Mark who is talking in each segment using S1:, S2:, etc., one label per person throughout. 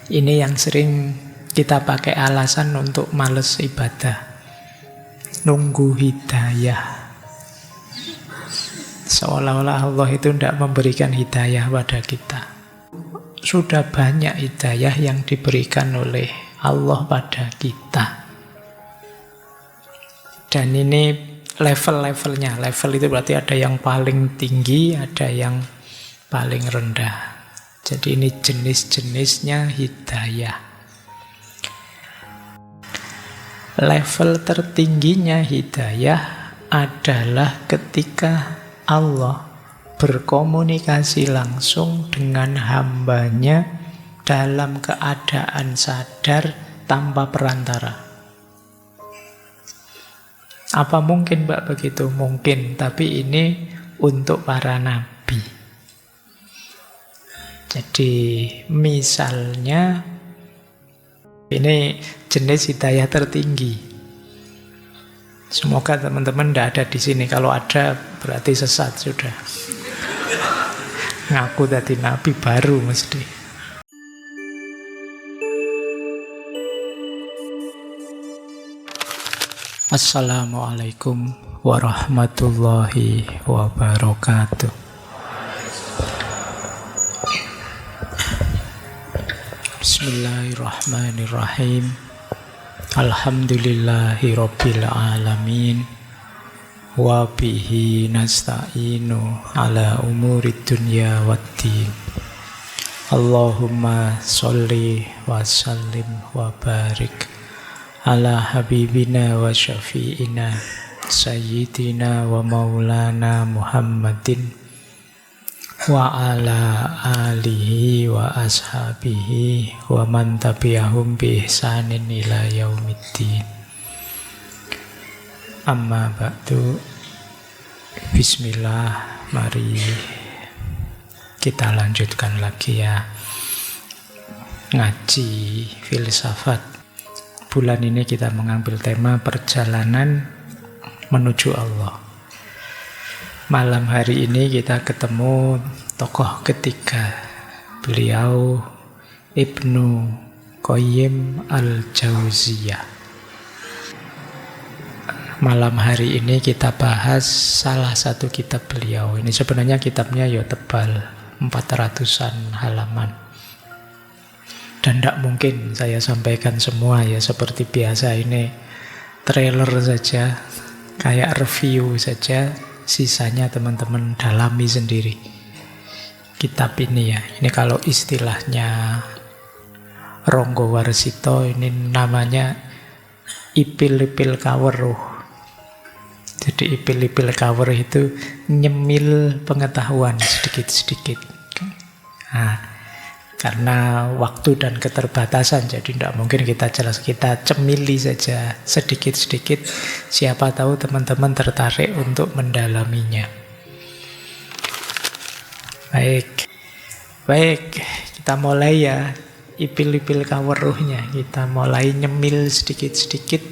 S1: Ini yang sering kita pakai alasan untuk males ibadah. Nunggu hidayah. Seolah-olah Allah itu tidak memberikan hidayah pada kita. Sudah banyak hidayah yang diberikan oleh Allah pada kita. Dan ini level-levelnya. Level itu berarti ada yang paling tinggi, ada yang paling rendah. Jadi ini jenis-jenisnya hidayah. Level tertingginya hidayah adalah ketika Allah berkomunikasi langsung dengan hambanya dalam keadaan sadar tanpa perantara. Apa mungkin Mbak begitu? Mungkin, tapi ini untuk para nabi. Jadi misalnya ini jenis hidayah tertinggi. Semoga teman-teman tidak ada di sini. Kalau ada berarti sesat sudah. Ngaku tadi nabi baru mesti. Assalamualaikum warahmatullahi wabarakatuh. Bismillahirrahmanirrahim. Alhamdulillahi rabbil alamin. Wa bihi nasta'inu ala umurid dunya waddin. Allahumma sholli wa sallim wa barik ala habibina wa syafi'ina sayyidina wa maulana Muhammadin wa ala alihi wa ashabihi wa man tabi'ahum bi ihsanin ila yaumiddin. Amma ba'du. Bismillah, mari kita lanjutkan lagi ya ngaji filsafat. Bulan ini kita mengambil tema perjalanan menuju Allah. Malam hari ini kita ketemu tokoh ketiga. Beliau Ibnu Qayyim al-Jauziyah. Malam hari ini kita bahas salah satu kitab beliau. Ini sebenarnya kitabnya ya tebal, 400-an halaman. Dan tidak mungkin saya sampaikan semua ya, seperti biasa ini trailer saja, kayak review saja. Sisanya teman-teman dalami sendiri kitab ini ya. Ini kalau istilahnya Ronggo Warsito, ini namanya ipil-ipil kaweruh. Jadi ipil-ipil kaweruh itu nyemil pengetahuan sedikit-sedikit. Nah, karena waktu dan keterbatasan, jadi tidak mungkin kita jelas, kita cemili saja sedikit-sedikit. Siapa tahu teman-teman tertarik untuk mendalaminya. Baik, kita mulai ya. Ipil-ipil kaweruhnya, kita mulai nyemil sedikit-sedikit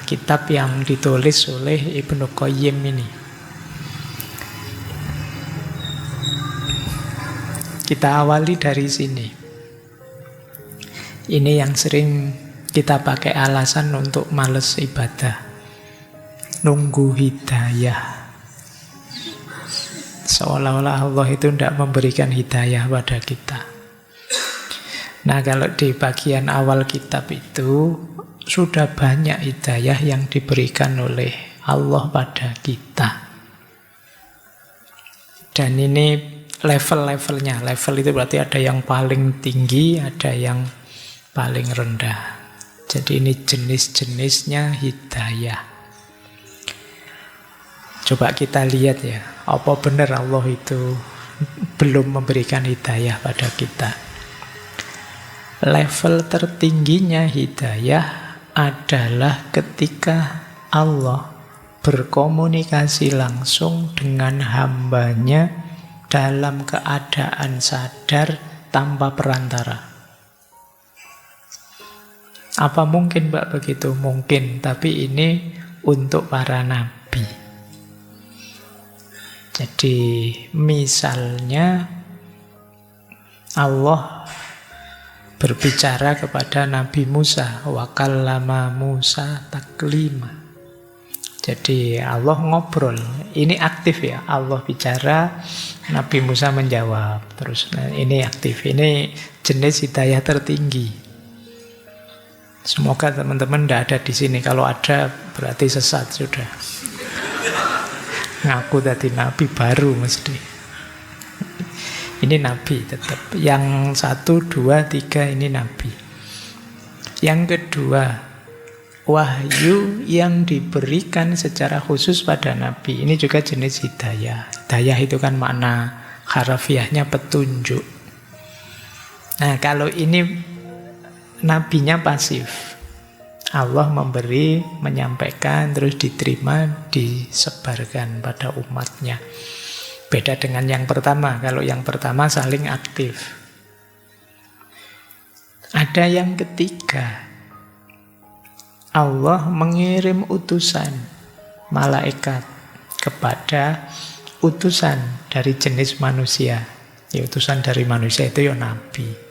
S1: kitab yang ditulis oleh Ibnu Qayyim ini. Kita awali dari sini. Ini yang sering kita pakai alasan untuk males ibadah. Nunggu hidayah. Seolah-olah Allah itu tidak memberikan hidayah pada kita. Nah, kalau di bagian awal kitab itu sudah banyak hidayah yang diberikan oleh Allah pada kita. Dan ini level-levelnya. Level itu berarti ada yang paling tinggi, ada yang paling rendah. Jadi ini jenis-jenisnya hidayah. Coba kita lihat ya, apa benar Allah itu belum memberikan hidayah pada kita. Level tertingginya hidayah adalah ketika Allah berkomunikasi langsung dengan hambanya dalam keadaan sadar tanpa perantara. Apa mungkin Mbak begitu? Mungkin, tapi ini untuk para nabi. Jadi misalnya Allah berbicara kepada Nabi Musa, wa kallama Musa taklima. Jadi Allah ngobrol, ini aktif ya, Allah bicara, Nabi Musa menjawab. Terus ini aktif, ini jenis hidayah tertinggi. Semoga teman-teman tidak ada di sini. Kalau ada berarti sesat sudah. Ngaku tadi Nabi baru mesti. Ini Nabi tetap. Yang 1, 2, 3 ini Nabi. Yang kedua, wahyu yang diberikan secara khusus pada Nabi. Ini juga jenis hidayah. Hidayah itu kan makna harafiahnya petunjuk. Nah, kalau ini nabinya pasif. Allah memberi, menyampaikan, terus diterima, disebarkan pada umatnya. Beda dengan yang pertama. Kalau yang pertama saling aktif. Ada yang ketiga. Allah mengirim utusan malaikat kepada utusan dari jenis manusia. Ya, utusan dari manusia itu ya Nabi.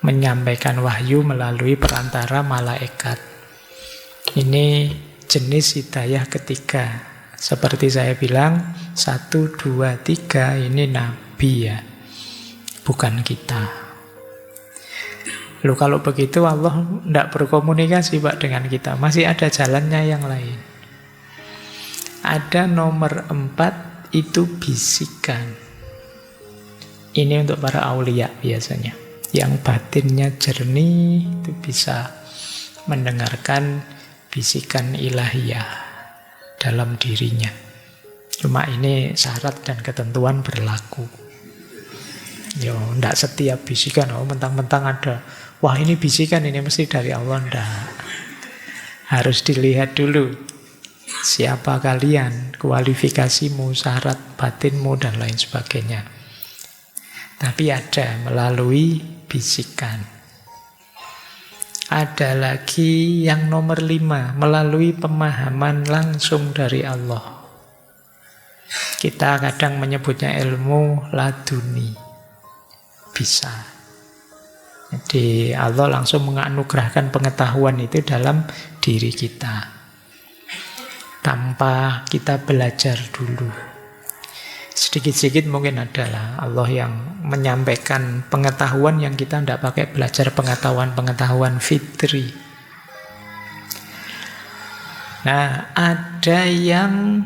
S1: Menyampaikan wahyu melalui perantara malaikat. Ini jenis hidayah ketiga. Seperti saya bilang, 1, 2, 3 ini Nabi ya. Bukan kita. Loh, kalau begitu Allah tidak berkomunikasi Pak dengan kita. Masih ada jalannya yang lain. Ada nomor 4 itu bisikan. Ini untuk para aulia biasanya. Yang batinnya jernih itu bisa mendengarkan bisikan ilahiyah dalam dirinya. Cuma ini syarat dan ketentuan berlaku. Yo, tidak setiap bisikan, mentang-mentang ada. Wah, ini bisikan, ini mesti dari Allah. Tidak. Harus dilihat dulu. Siapa kalian, kualifikasimu, syarat batinmu, dan lain sebagainya. Tapi ada melalui bisikan. Ada lagi yang nomor 5, melalui pemahaman langsung dari Allah. Kita kadang menyebutnya ilmu laduni. Bisa. Jadi Allah langsung menganugerahkan pengetahuan itu dalam diri kita. Tanpa kita belajar dulu. Sedikit-sedikit mungkin adalah Allah yang menyampaikan pengetahuan yang kita tidak pakai belajar pengetahuan-pengetahuan fitri. Nah, ada yang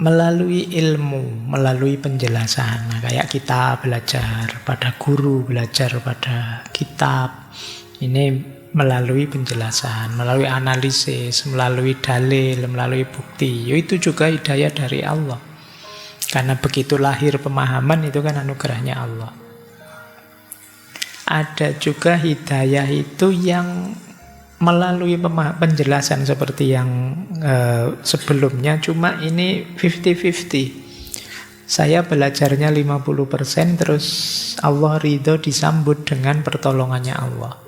S1: melalui ilmu, melalui penjelasan. Nah, kayak kita belajar pada guru, belajar pada kitab. Ini melalui penjelasan, melalui analisis, melalui dalil, melalui bukti. Itu juga hidayah dari Allah. Karena begitu lahir pemahaman itu kan anugerahnya Allah. Ada juga hidayah itu yang melalui penjelasan seperti yang sebelumnya, cuma ini 50-50. Saya belajarnya 50%, terus Allah ridho disambut dengan pertolongannya Allah.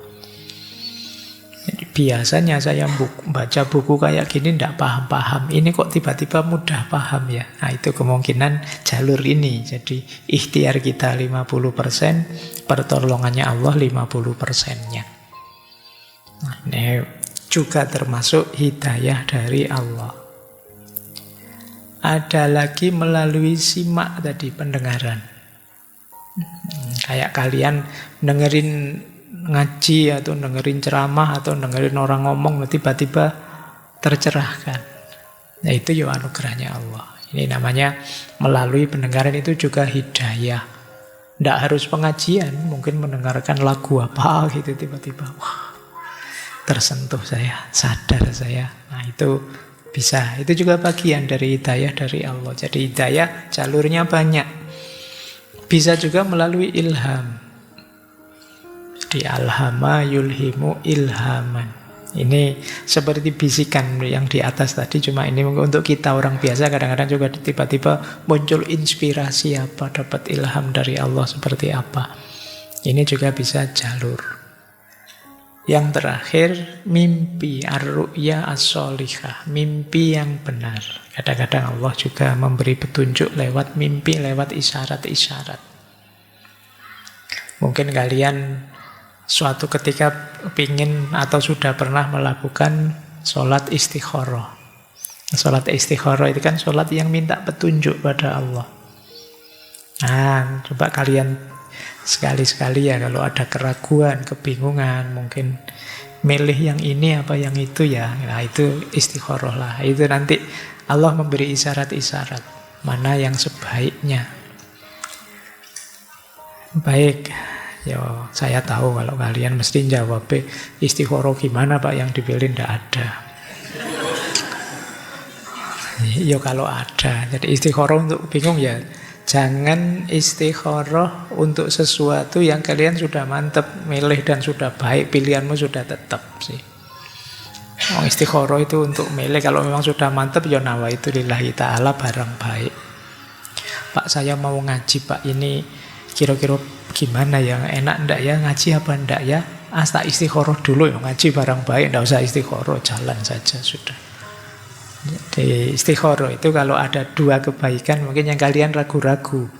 S1: Jadi biasanya saya baca buku kayak gini tidak paham-paham. Ini kok tiba-tiba mudah paham ya. Nah, itu kemungkinan jalur ini. Jadi ikhtiar kita 50%, pertolongannya Allah 50%-nya. Nah, ini juga termasuk hidayah dari Allah. Ada lagi melalui simak tadi, pendengaran. Kayak kalian dengerin ngaji atau dengerin ceramah atau dengerin orang ngomong, tiba-tiba tercerahkan. Nah, itu ya anugerahnya Allah. Ini namanya melalui pendengaran, itu juga hidayah. Tidak harus pengajian, mungkin mendengarkan lagu apa gitu tiba-tiba, wah, tersentuh saya, sadar saya. Nah, itu bisa. Itu juga bagian dari hidayah dari Allah. Jadi hidayah jalurnya banyak. Bisa juga melalui ilham. Jadi alhama yulhimu ilhaman. Ini seperti bisikan yang di atas tadi, cuma ini untuk kita orang biasa kadang-kadang juga tiba-tiba muncul inspirasi apa, dapat ilham dari Allah seperti apa. Ini juga bisa jalur. Yang terakhir, mimpi, ar-ru'ya as-sholihah, mimpi yang benar. Kadang-kadang Allah juga memberi petunjuk lewat mimpi, lewat isyarat-isyarat. Mungkin kalian Suatu ketika pingin atau sudah pernah melakukan sholat istikharah. Sholat istikharah itu kan sholat yang minta petunjuk pada Allah. Nah, coba kalian sekali-sekali ya kalau ada keraguan, kebingungan, mungkin milih yang ini apa yang itu ya. Nah, itu istikharah lah. Itu nanti Allah memberi isyarat-isyarat mana yang sebaiknya. Baik, ya saya tahu kalau kalian mesti jawab istikharah gimana Pak yang dipilih ndak ada. Ya kalau ada, jadi istikharah untuk bingung ya. Jangan istikharah untuk sesuatu yang kalian sudah mantep milih dan sudah baik, pilihanmu sudah tetap sih. Oh, istikharah itu untuk milih, kalau memang sudah mantep ya nawaitu lillahi ta'ala barang baik. Pak saya mau ngaji Pak, ini kira-kira gimana ya, enak ndak ya ngaji apa ndak ya? Tak istikharah dulu ya, ngaji barang baik, ndak usah istikharah, jalan saja sudah. Jadi istikharah itu kalau ada dua kebaikan mungkin yang kalian ragu-ragu,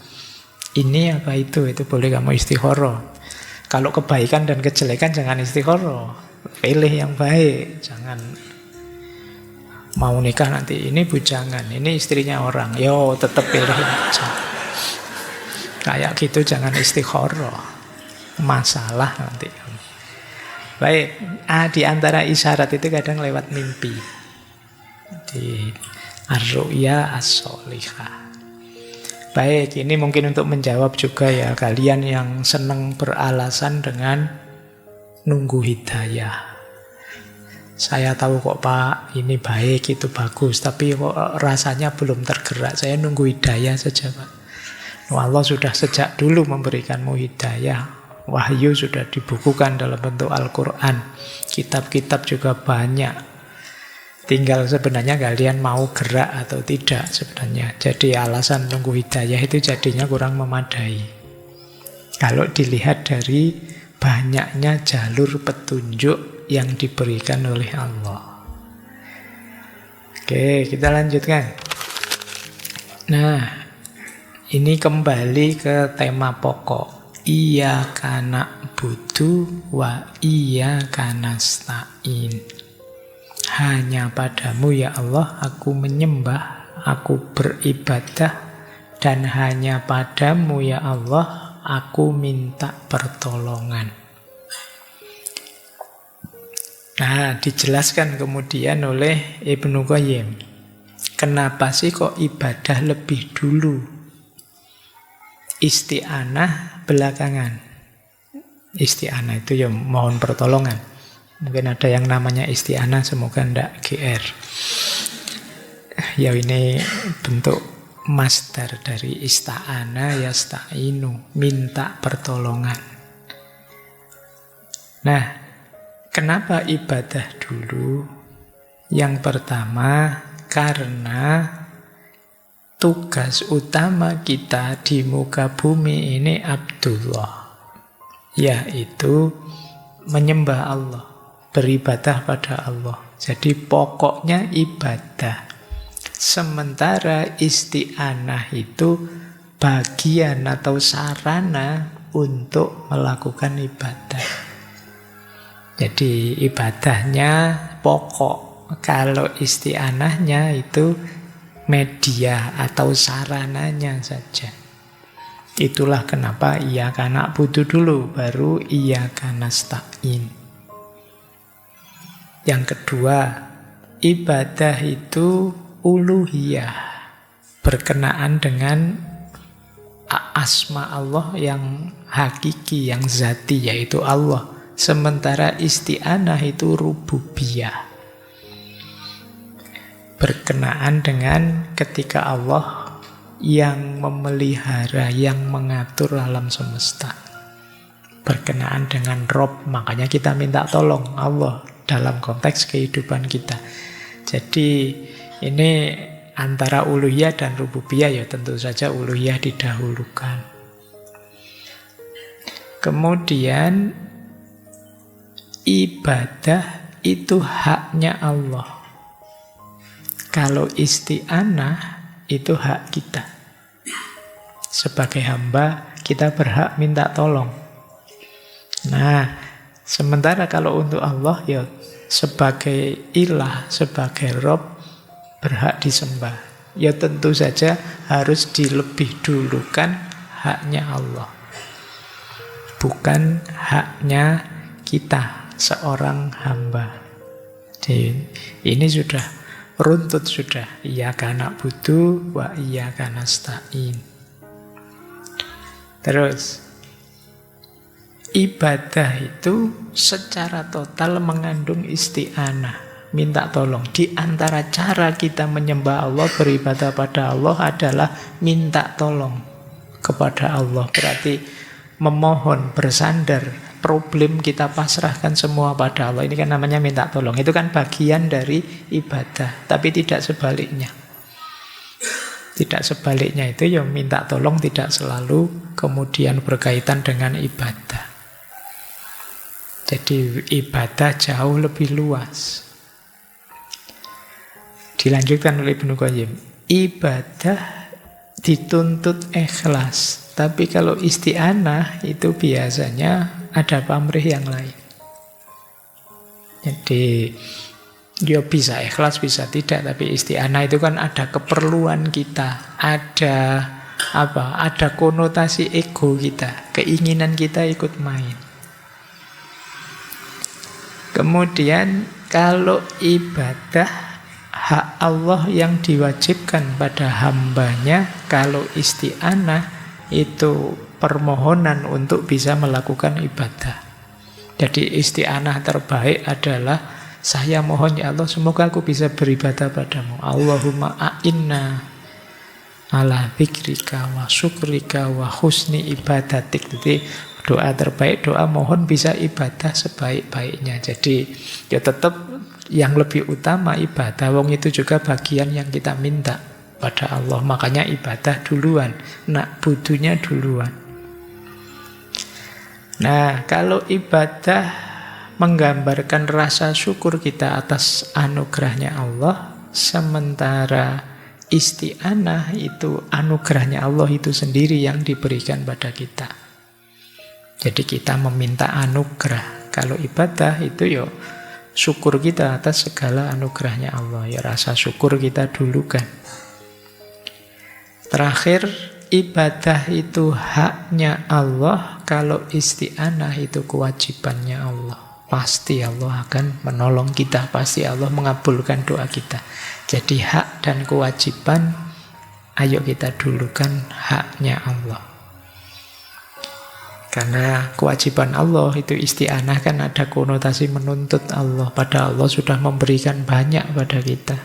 S1: ini apa itu boleh kamu istikharah. Kalau kebaikan dan kejelekan jangan istikharah, pilih yang baik. Jangan mau nikah nanti ini bujangan, ini istrinya orang, yo tetap pilih aja. Kayak gitu jangan istikharah, masalah nanti. Baik, di antara isyarat itu kadang lewat mimpi. Di ar-ru'ya as-sholihah. Baik, ini mungkin untuk menjawab juga ya kalian yang senang beralasan dengan nunggu hidayah. Saya tahu kok Pak, ini baik, itu bagus, tapi kok rasanya belum tergerak. Saya nunggu hidayah saja Pak. Allah sudah sejak dulu memberikanmu hidayah. Wahyu sudah dibukukan dalam bentuk Al-Quran. Kitab-kitab juga banyak. Tinggal sebenarnya kalian mau gerak atau tidak sebenarnya. Jadi alasan nunggu hidayah itu jadinya kurang memadai. Kalau dilihat dari banyaknya jalur petunjuk yang diberikan oleh Allah. Oke, kita lanjutkan. Nah, ini kembali ke tema pokok. Iyyaka na'budu wa iyyaka nasta'in. Hanya padamu ya Allah aku menyembah, aku beribadah, dan hanya padamu ya Allah aku minta pertolongan. Nah, dijelaskan kemudian oleh Ibnu Qayyim. Kenapa sih kok ibadah lebih dulu? Isti'anah belakangan. Isti'anah itu ya mohon pertolongan. Mungkin ada yang namanya isti'anah, semoga ndak GR. Ya ini bentuk masdar dari ista'ana yasta'inu, minta pertolongan. Nah, kenapa ibadah dulu? Yang pertama, karena tugas utama kita di muka bumi ini Abdullah, yaitu menyembah Allah, beribadah pada Allah. Jadi pokoknya ibadah. Sementara isti'anah itu bagian atau sarana untuk melakukan ibadah. Jadi ibadahnya pokok. Kalau isti'anahnya itu media atau sarananya saja. Itulah kenapa iyyaka na'budu dulu, baru iyyaka nasta'in. Yang kedua, ibadah itu uluhiyah, berkenaan dengan asma Allah yang hakiki, yang zati, yaitu Allah. Sementara isti'anah itu rububiyah, berkenaan dengan ketika Allah yang memelihara, yang mengatur alam semesta. Berkenaan dengan Rob, makanya kita minta tolong Allah dalam konteks kehidupan kita. Jadi ini antara uluhiyah dan rububiyah, ya tentu saja uluhiyah didahulukan. Kemudian ibadah itu haknya Allah. Kalau isti'anah itu hak kita. Sebagai hamba kita berhak minta tolong. Nah, Sementara kalau untuk Allah ya sebagai ilah, sebagai Rob berhak disembah. Ya tentu saja harus dilebih dulukan haknya Allah. Bukan haknya kita seorang hamba. Jadi ini sudah runtut sudah. Iyyaka na'budu wa iyyaka nasta'in. Terus ibadah itu secara total mengandung isti'anah, minta tolong. Di antara cara kita menyembah Allah, beribadah pada Allah adalah minta tolong kepada Allah. Berarti memohon, bersandar, problem kita pasrahkan semua pada Allah. Ini kan namanya minta tolong. Itu kan bagian dari ibadah, tapi tidak sebaliknya. Tidak sebaliknya itu ya minta tolong tidak selalu kemudian berkaitan dengan ibadah. Jadi ibadah jauh lebih luas. Dilanjutkan oleh Ibnu Qayyim. Ibadah dituntut ikhlas. Tapi kalau isti'anah itu biasanya ada pamrih yang lain. Jadi ya bisa ikhlas, bisa tidak. Tapi isti'anah itu kan ada keperluan kita. Ada apa? Ada konotasi ego kita. Keinginan kita ikut main. Kemudian kalau ibadah hak Allah yang diwajibkan pada hambanya, kalau isti'anah itu permohonan untuk bisa melakukan ibadah. Jadi isti'anah terbaik adalah saya mohon ya Allah semoga aku bisa beribadah padamu. Allahumma a'inna ala dzikrika wa syukrika wa husni ibadatik. Jadi doa terbaik, doa mohon bisa ibadah sebaik-baiknya. Jadi ya tetap yang lebih utama ibadah. Wong itu juga bagian yang kita minta pada Allah. Makanya ibadah duluan, nak butuhnya duluan. Nah, kalau ibadah menggambarkan rasa syukur kita atas anugerahnya Allah, sementara isti'anah itu anugerahnya Allah itu sendiri yang diberikan pada kita. Jadi kita meminta anugerah. Kalau ibadah itu ya syukur kita atas segala anugerahnya Allah. Ya rasa syukur kita dulu kan. Terakhir, ibadah itu haknya Allah. Kalau isti'anah itu kewajibannya Allah. Pasti Allah akan menolong kita. Pasti Allah mengabulkan doa kita. Jadi hak dan kewajiban, ayo kita dulukan haknya Allah. Karena kewajiban Allah itu isti'anah kan ada konotasi menuntut Allah. Pada Allah sudah memberikan banyak pada kita.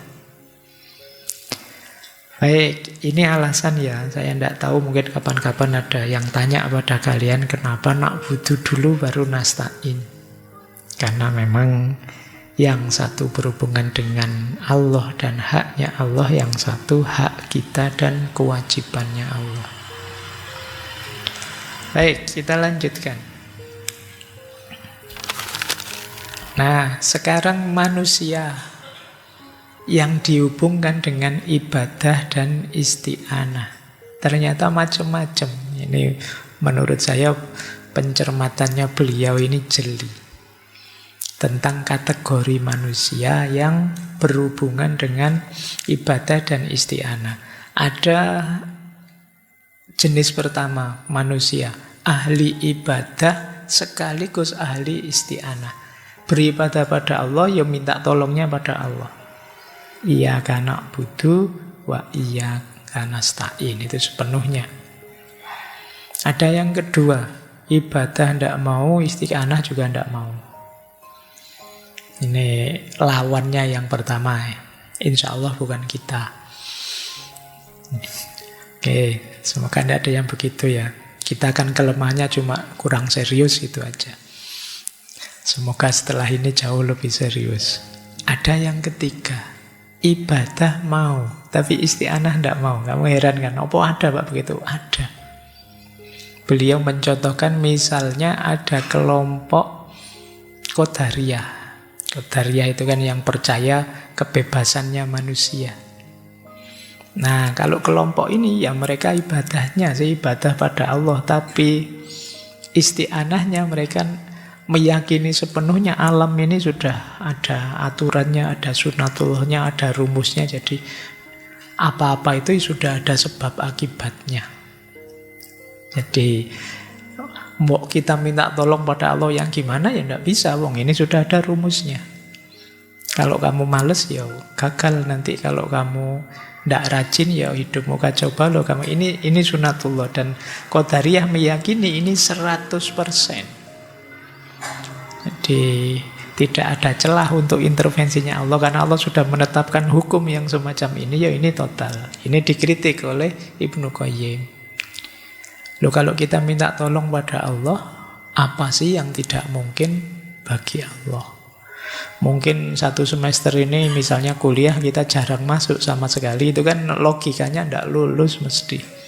S1: Baik, ini alasan ya. Saya tidak tahu mungkin kapan-kapan ada yang tanya pada kalian kenapa nak butuh dulu baru nasta'in. Karena memang yang satu berhubungan dengan Allah dan haknya Allah, yang satu hak kita dan kewajibannya Allah. Baik, kita lanjutkan. Nah, sekarang manusia yang dihubungkan dengan ibadah dan isti'anah ternyata macam-macam. Ini menurut saya pencermatannya beliau ini jeli tentang kategori manusia yang berhubungan dengan ibadah dan isti'anah. Ada jenis pertama manusia, ahli ibadah sekaligus ahli isti'anah. Beribadah pada Allah, ya minta tolongnya pada Allah. Iyyaka na'budu wa iyyaka nasta'in. Itu sepenuhnya. Ada yang kedua, ibadah tidak mau, isti'anah juga tidak mau. Ini lawannya yang pertama. Insya Allah bukan kita. Oke, semoga tidak ada yang begitu ya. Kita kan kelemahannya cuma kurang serius itu aja. Semoga setelah ini jauh lebih serius. Ada yang ketiga, ibadah mau, tapi isti'anah tidak mau. Kamu heran kan? Apa ada Pak begitu? Ada. Beliau mencontohkan misalnya ada kelompok Qadariyah. Qadariyah itu kan yang percaya kebebasannya manusia. Nah, kalau kelompok ini ya mereka ibadahnya sih ibadah pada Allah, tapi isti'anahnya mereka meyakini sepenuhnya alam ini sudah ada aturannya, ada sunatullahnya, ada rumusnya. Jadi apa-apa itu sudah ada sebab akibatnya. Jadi mau kita minta tolong pada Allah yang gimana ya tidak bisa, wong ini sudah ada rumusnya. Kalau kamu males ya gagal nanti, kalau kamu tidak rajin ya hidupmu kacau balau kamu. Ini sunatullah, dan Qadariyah meyakini ini 100%. Jadi tidak ada celah untuk intervensinya Allah, karena Allah sudah menetapkan hukum yang semacam ini, ya ini total. Ini dikritik oleh Ibnu Qayyim. Loh, kalau kita minta tolong pada Allah, apa sih yang tidak mungkin bagi Allah? Mungkin satu semester ini misalnya kuliah kita jarang masuk sama sekali, itu kan logikanya tidak lulus mesti.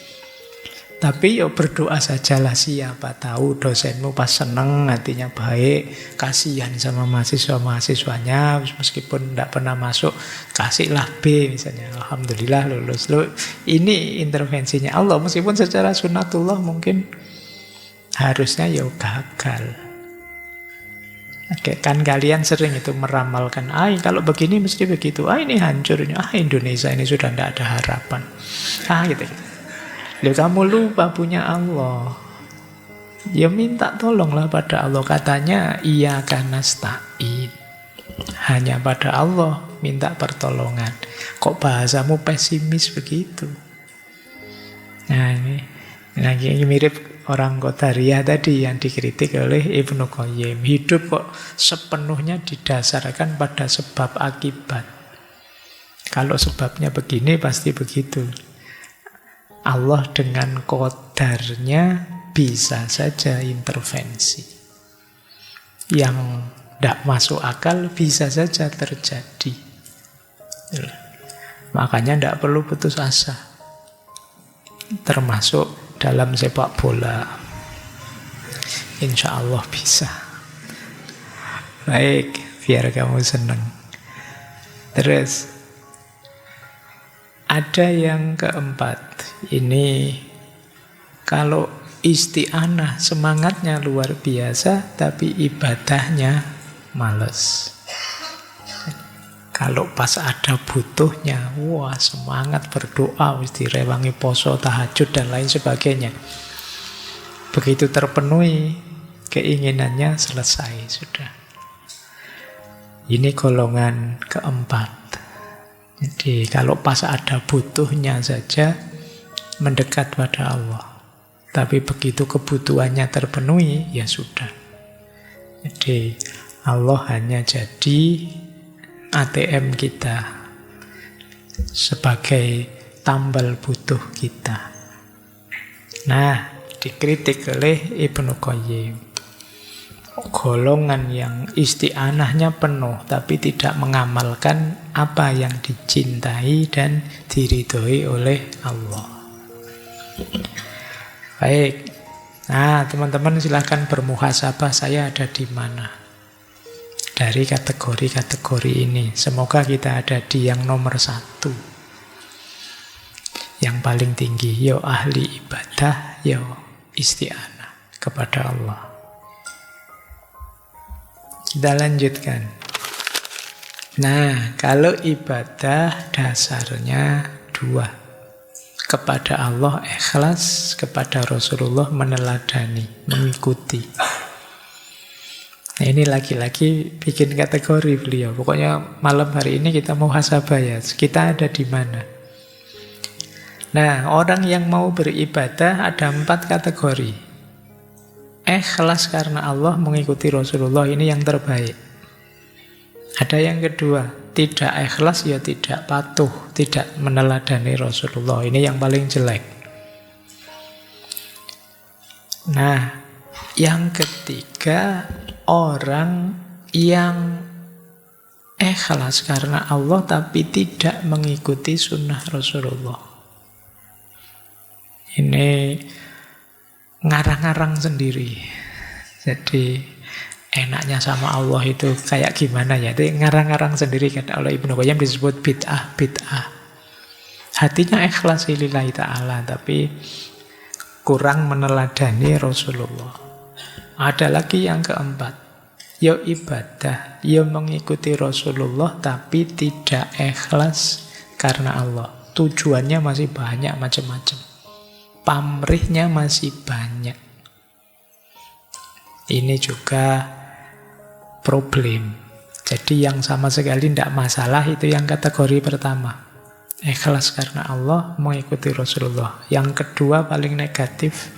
S1: Tapi ya berdoa sajalah, siapa tahu dosenmu pas seneng, hatinya baik, kasihan sama mahasiswa-mahasiswanya, meskipun tidak pernah masuk, kasihlah B misalnya, alhamdulillah lulus. Loh, ini intervensinya Allah, meskipun secara sunatullah mungkin harusnya ya gagal. Oke, kan kalian sering itu meramalkan, kalau begini mesti begitu, ini hancur, Indonesia ini sudah tidak ada harapan, gitu. Loh, kamu lupa punya Allah. Ya minta tolonglah pada Allah. Katanya iyyaka nasta'in, hanya pada Allah minta pertolongan. Kok bahasamu pesimis begitu? Nah, ini mirip orang Qadariyah tadi yang dikritik oleh Ibnu Qayyim. Hidup kok sepenuhnya didasarkan pada sebab akibat. Kalau sebabnya begini pasti begitu. Allah dengan qadarnya bisa saja intervensi. Yang tidak masuk akal bisa saja terjadi. Makanya tidak perlu putus asa. Termasuk dalam sepak bola. Insya Allah bisa. Baik, biar kamu senang. Terus ada yang keempat. Ini kalau isti'anah semangatnya luar biasa, tapi ibadahnya males. Kalau pas ada butuhnya, wah semangat berdoa, mesti direwangi poso, tahajud dan lain sebagainya. Begitu terpenuhi keinginannya, selesai sudah. Ini golongan keempat. Jadi kalau pas ada butuhnya saja mendekat pada Allah. Tapi begitu kebutuhannya terpenuhi, ya sudah. Jadi Allah hanya jadi ATM kita sebagai tambal butuh kita. Nah, dikritik oleh Ibnu Qayyim. Golongan yang isti'anahnya penuh tapi tidak mengamalkan apa yang dicintai dan diridhoi oleh Allah. Baik. Nah, teman-teman silahkan bermuhasabah, saya ada di mana dari kategori-kategori ini. Semoga kita ada di yang nomor 1, yang paling tinggi. Yo ahli ibadah, yo isti'anah kepada Allah. Kita lanjutkan. Nah, kalau ibadah dasarnya 2. Kepada Allah ikhlas, kepada Rasulullah meneladani, mengikuti. Nah, ini lagi-lagi bikin kategori beliau. Pokoknya malam hari ini kita mau muhasabah ya. Kita ada di mana? Nah, orang yang mau beribadah ada 4 kategori. Ikhlas karena Allah, mengikuti Rasulullah, ini yang terbaik. Ada yang kedua, tidak ikhlas ya tidak patuh, tidak meneladani Rasulullah, ini yang paling jelek. Nah, yang ketiga, orang yang ikhlas karena Allah tapi tidak mengikuti sunnah Rasulullah. Ini ngarang-ngarang sendiri. Jadi enaknya sama Allah itu kayak gimana ya? Itu ngarang-ngarang sendiri, kata oleh Ibnu Qayyim disebut bid'ah. Hatinya ikhlas lillahi ta'ala tapi kurang meneladani Rasulullah. Ada lagi yang keempat. ya ibadah, ya mengikuti Rasulullah, tapi tidak ikhlas karena Allah. Tujuannya masih banyak macam-macam. Pamrihnya masih banyak. Ini juga problem. Jadi yang sama sekali tidak masalah itu yang kategori pertama. Ikhlas karena Allah, mengikuti Rasulullah. Yang kedua paling negatif.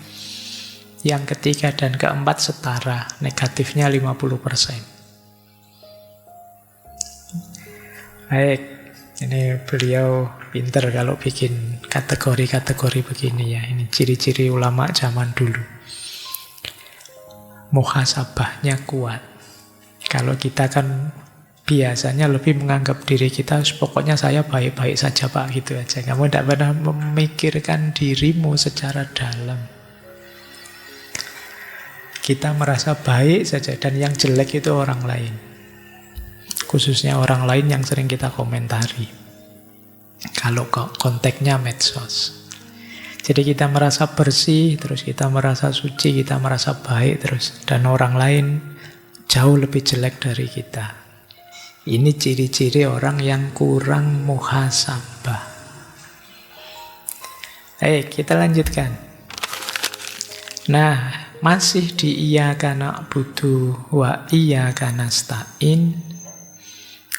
S1: Yang ketiga dan keempat setara. Negatifnya 50%. Baik. Ini beliau pinter kalau bikin kategori-kategori begini ya. Ini ciri-ciri ulama zaman dulu. Muhasabahnya kuat. Kalau kita kan biasanya lebih menganggap diri kita, pokoknya saya baik-baik saja Pak, gitu aja. Kamu tidak pernah memikirkan dirimu secara dalam. Kita merasa baik saja, dan yang jelek itu orang lain. Khususnya orang lain yang sering kita komentari. Kalau konteksnya medsos. Jadi kita merasa bersih, terus kita merasa suci, kita merasa baik terus. Dan orang lain jauh lebih jelek dari kita. Ini ciri-ciri orang yang kurang muhasabah. Kita lanjutkan. Nah, masih di iyyaka na'budu wa iyyaka nasta'in.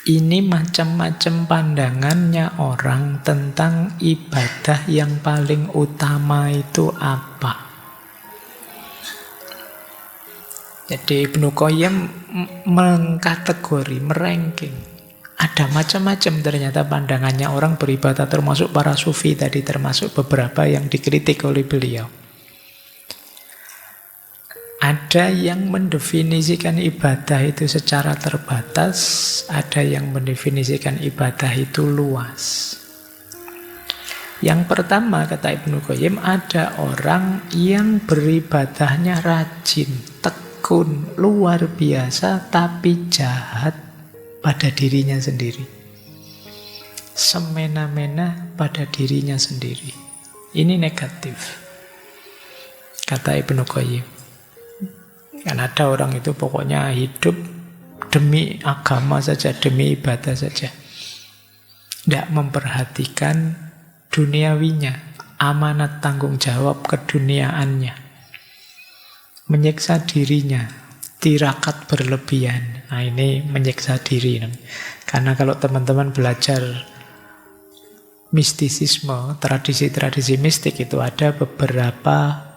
S1: Ini macam-macam pandangannya orang tentang ibadah yang paling utama itu apa. Jadi Ibnu Qayyim mengkategori, meranking. Ada macam-macam ternyata pandangannya orang beribadah, termasuk para sufi tadi, termasuk beberapa yang dikritik oleh beliau. Ada yang mendefinisikan ibadah itu secara terbatas, ada yang mendefinisikan ibadah itu luas. Yang pertama, kata Ibnu Qayyim, ada orang yang beribadahnya rajin, tekun, luar biasa, tapi jahat pada dirinya sendiri. Semena-mena pada dirinya sendiri. Ini negatif, kata Ibnu Qayyim. Kan ada orang itu pokoknya hidup demi agama saja, demi ibadah saja. Tidak memperhatikan duniawinya, amanat tanggung jawab keduniaannya. Menyiksa dirinya, tirakat berlebihan. Nah, ini menyiksa diri. Karena kalau teman-teman belajar mistisisme, tradisi-tradisi mistik itu ada beberapa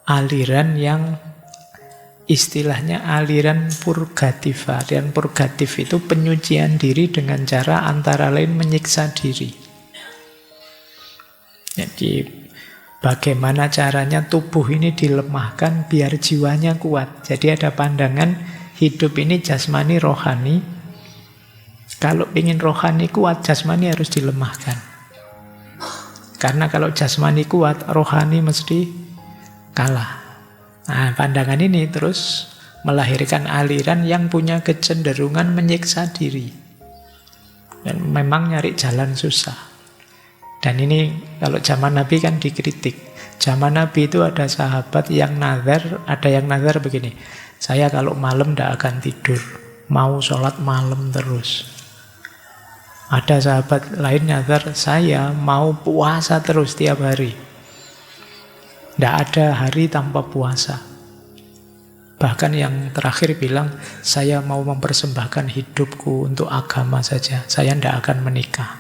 S1: aliran yang istilahnya aliran purgatif. Aliran purgatif itu penyucian diri dengan cara antara lain menyiksa diri. Jadi bagaimana caranya tubuh ini dilemahkan biar jiwanya kuat. Jadi ada pandangan hidup ini jasmani rohani. Kalau ingin rohani kuat, jasmani harus dilemahkan. Karena kalau jasmani kuat, rohani mesti kalah. Nah, pandangan ini terus melahirkan aliran yang punya kecenderungan menyiksa diri. Dan memang nyari jalan susah. Dan ini kalau zaman Nabi kan dikritik. Zaman Nabi itu ada sahabat yang nazar, ada yang nazar begini. Saya kalau malam tidak akan tidur, mau sholat malam terus. Ada sahabat lain nazar, saya mau puasa terus tiap hari. Tidak ada hari tanpa puasa. Bahkan yang terakhir bilang, saya mau mempersembahkan hidupku untuk agama saja. Saya tidak akan menikah.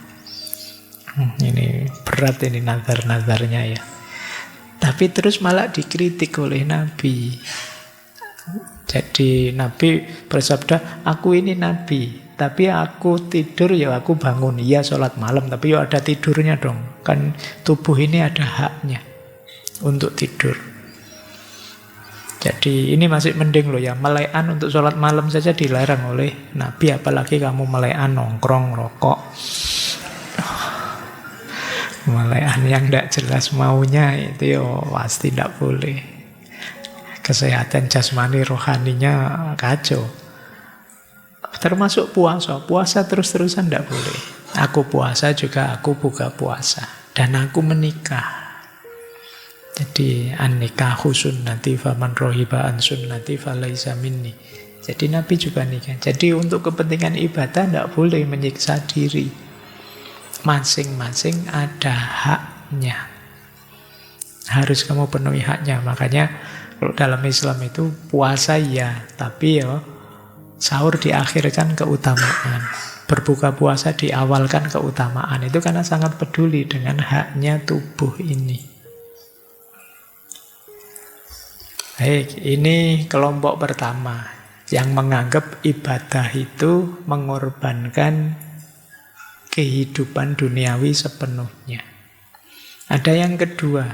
S1: Ini berat ini nazar-nazarnya ya. Tapi terus malah dikritik oleh Nabi. Jadi Nabi bersabda, aku ini Nabi. Tapi aku tidur ya aku bangun. Iya sholat malam, tapi ya ada tidurnya dong. Kan tubuh ini ada haknya untuk tidur. Jadi ini masih mending loh ya. Melekan untuk sholat malam saja dilarang oleh Nabi. Apalagi kamu melekan nongkrong, rokok. Melekan yang tidak jelas maunya itu ya pasti tidak boleh. Kesehatan jasmani rohaninya kacau. Termasuk puasa. Puasa terus-terusan tidak boleh. Aku puasa juga aku buka puasa. Dan aku menikah. Jadi an-nikahu sunnati faman rohiba an sunnati falaisa minni. Jadi Nabi juga nikah. Jadi untuk kepentingan ibadah tidak boleh menyiksa diri. Masing-masing ada haknya. Harus kamu penuhi haknya. Makanya kalau dalam Islam itu puasa ya, tapi ya sahur diakhirkan keutamaan. Berbuka puasa diawalkan keutamaan. Itu karena sangat peduli dengan haknya tubuh ini. Baik, ini kelompok pertama yang menganggap ibadah itu mengorbankan kehidupan duniawi sepenuhnya. Ada yang kedua,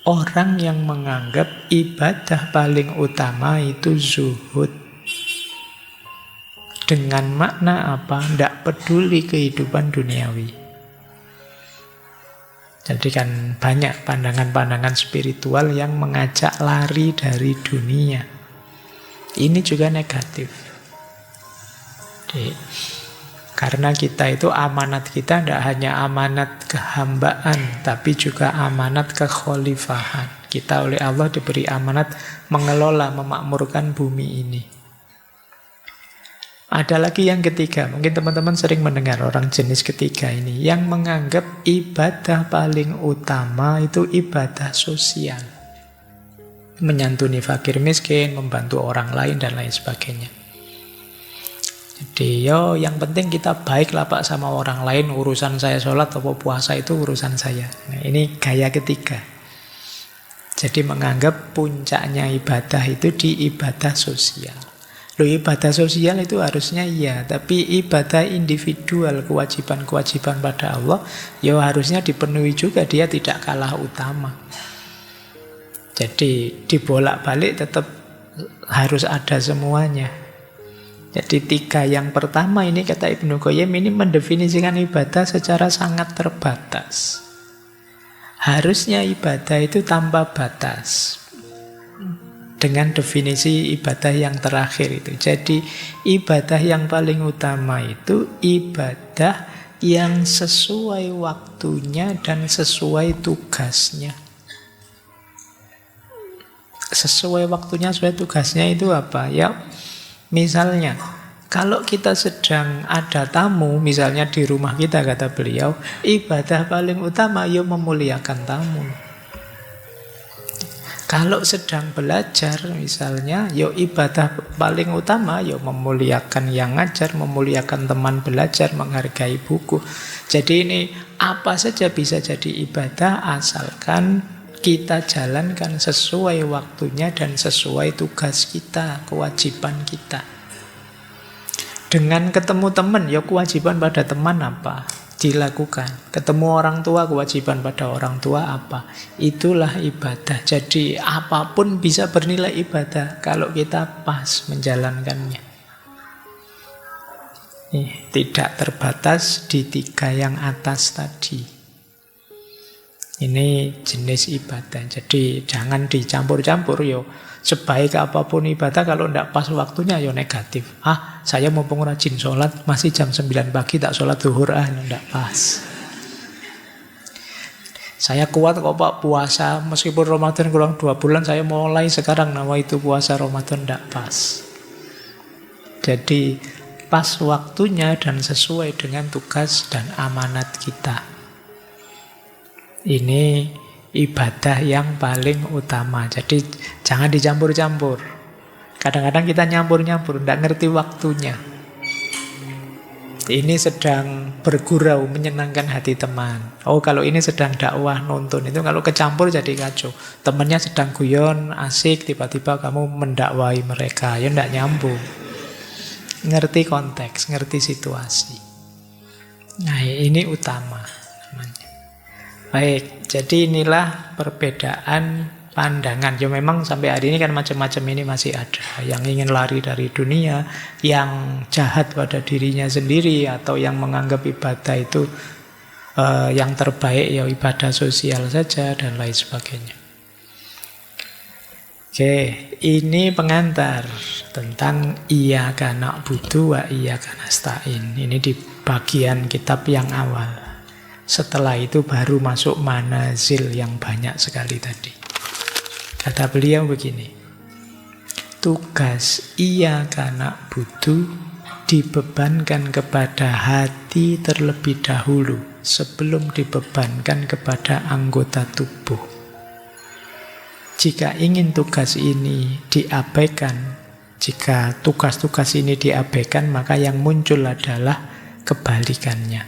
S1: orang yang menganggap ibadah paling utama itu zuhud. Dengan makna apa? Tidak peduli kehidupan duniawi. Jadi kan banyak pandangan-pandangan spiritual yang mengajak lari dari dunia. Ini juga negatif. Jadi, karena kita itu amanat kita tidak hanya amanat kehambaan, tapi juga amanat kekhalifahan. Kita oleh Allah diberi amanat mengelola, memakmurkan bumi ini. Ada lagi yang ketiga, mungkin teman-teman sering mendengar orang jenis ketiga ini, yang menganggap ibadah paling utama itu ibadah sosial. Menyantuni fakir miskin, membantu orang lain, dan lain sebagainya. Jadi yang penting kita baiklah Pak sama orang lain, urusan saya sholat atau puasa itu urusan saya. Nah, ini gaya ketiga. Jadi menganggap puncaknya ibadah itu di ibadah sosial. Loh, ibadah sosial itu harusnya iya, tapi ibadah individual, kewajiban-kewajiban pada Allah, ya harusnya dipenuhi juga, dia tidak kalah utama. Jadi dibolak-balik tetap harus ada semuanya. Jadi tiga yang pertama ini kata Ibnu Qayyim ini mendefinisikan ibadah secara sangat terbatas. Harusnya ibadah itu tanpa batas. Dengan definisi ibadah yang terakhir itu. Jadi ibadah yang paling utama itu ibadah yang sesuai waktunya dan sesuai tugasnya. Sesuai waktunya, sesuai tugasnya itu apa? Ya, misalnya, kalau kita sedang ada tamu, misalnya di rumah kita, kata beliau, ibadah paling utama ya memuliakan tamu. Kalau sedang belajar, misalnya, ya ibadah paling utama ya memuliakan yang ngajar, memuliakan teman belajar, menghargai buku. Jadi ini apa saja bisa jadi ibadah asalkan kita jalankan sesuai waktunya dan sesuai tugas kita, kewajiban kita. Dengan ketemu teman, ya kewajiban pada teman apa? Dilakukan. Ketemu orang tua, kewajiban pada orang tua apa? Itulah ibadah. Jadi apapun bisa bernilai ibadah kalau kita pas menjalankannya. Tidak terbatas di tiga yang atas tadi. Ini jenis ibadah. Jadi jangan dicampur-campur yo. Sebaik apapun ibadah kalau tidak pas waktunya yo negatif. Saya mumpung rajin sholat masih jam 9 pagi tak sholat zuhur tidak pas. Saya kuat kok Pak puasa meskipun Ramadan kurang 2 bulan saya mulai sekarang nama itu puasa Ramadan tidak pas. Jadi pas waktunya dan sesuai dengan tugas dan amanat kita. Ini ibadah yang paling utama. Jadi jangan dicampur-campur. Kadang-kadang kita nyampur-nyampur, tidak ngerti waktunya. Ini sedang bergurau, menyenangkan hati teman. Kalau ini sedang dakwah, nonton. Itu kalau kecampur jadi kacau. Temannya sedang guyon, asik, tiba-tiba kamu mendakwahi mereka. Ya tidak nyambung. Ngerti konteks, ngerti situasi. Nah, ini utama. Baik, jadi inilah perbedaan pandangan. Ya memang sampai hari ini kan macam-macam ini masih ada. Yang ingin lari dari dunia, yang jahat pada dirinya sendiri, atau yang menganggap ibadah itu yang terbaik ya ibadah sosial saja, dan lain sebagainya. Oke, ini pengantar tentang iyyaka na'budu wa iyyaka nasta'in. Ini di bagian kitab yang awal. Setelah itu baru masuk manazil yang banyak sekali tadi. Kata beliau begini, tugas iyyaka na'budu dibebankan kepada hati terlebih dahulu sebelum dibebankan kepada anggota tubuh. Jika ingin tugas ini diabaikan, jika tugas-tugas ini diabaikan, maka yang muncul adalah kebalikannya.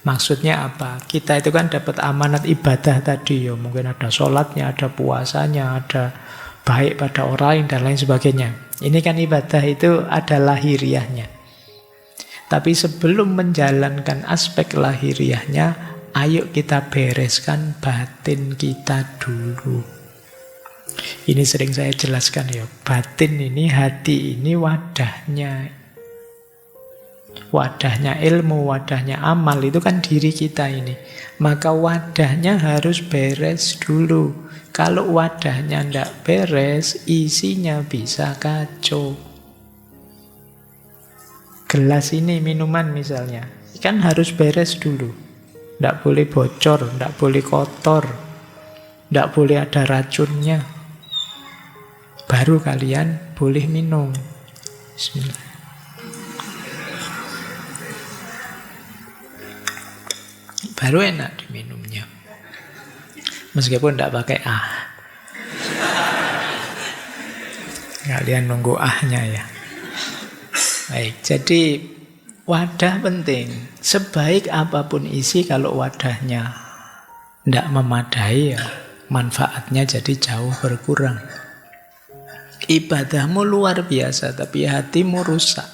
S1: Maksudnya apa? Kita itu kan dapat amanat ibadah tadi ya. Mungkin ada sholatnya, ada puasanya, ada baik pada orang lain, dan lain sebagainya. Ini kan ibadah itu ada lahiriahnya. Tapi sebelum menjalankan aspek lahiriahnya, ayo kita bereskan batin kita dulu. Ini sering saya jelaskan ya. Batin ini, hati ini wadahnya. Wadahnya ilmu, wadahnya amal, itu kan diri kita ini. Maka wadahnya harus beres dulu. Kalau wadahnya tidak beres, isinya bisa kacau. Gelas ini minuman misalnya, kan harus beres dulu. Tidak boleh bocor, tidak boleh kotor, tidak boleh ada racunnya. Baru kalian boleh minum. Bismillah. Baru enak diminumnya. Meskipun tidak pakai Kalian nunggu ahnya ya. Baik, jadi wadah penting. Sebaik apapun isi, kalau wadahnya tidak memadai, ya manfaatnya jadi jauh berkurang. Ibadahmu luar biasa, tapi hatimu rusak.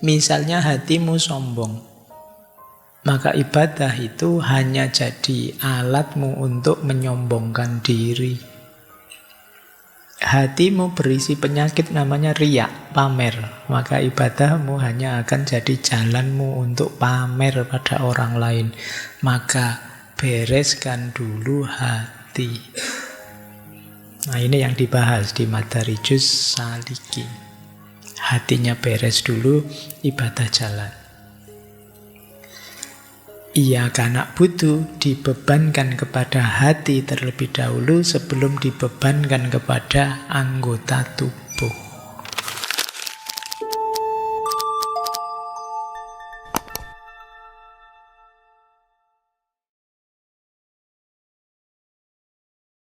S1: Misalnya hatimu sombong, maka ibadah itu hanya jadi alatmu untuk menyombongkan diri. Hatimu berisi penyakit namanya riya, pamer, maka ibadahmu hanya akan jadi jalanmu untuk pamer pada orang lain. Maka bereskan dulu hati. Nah, ini yang dibahas di Madarijus Salikin. Hatinya beres dulu, ibadah jalan. Iyyaka na'budu dibebankan kepada hati terlebih dahulu sebelum dibebankan kepada anggota tubuh.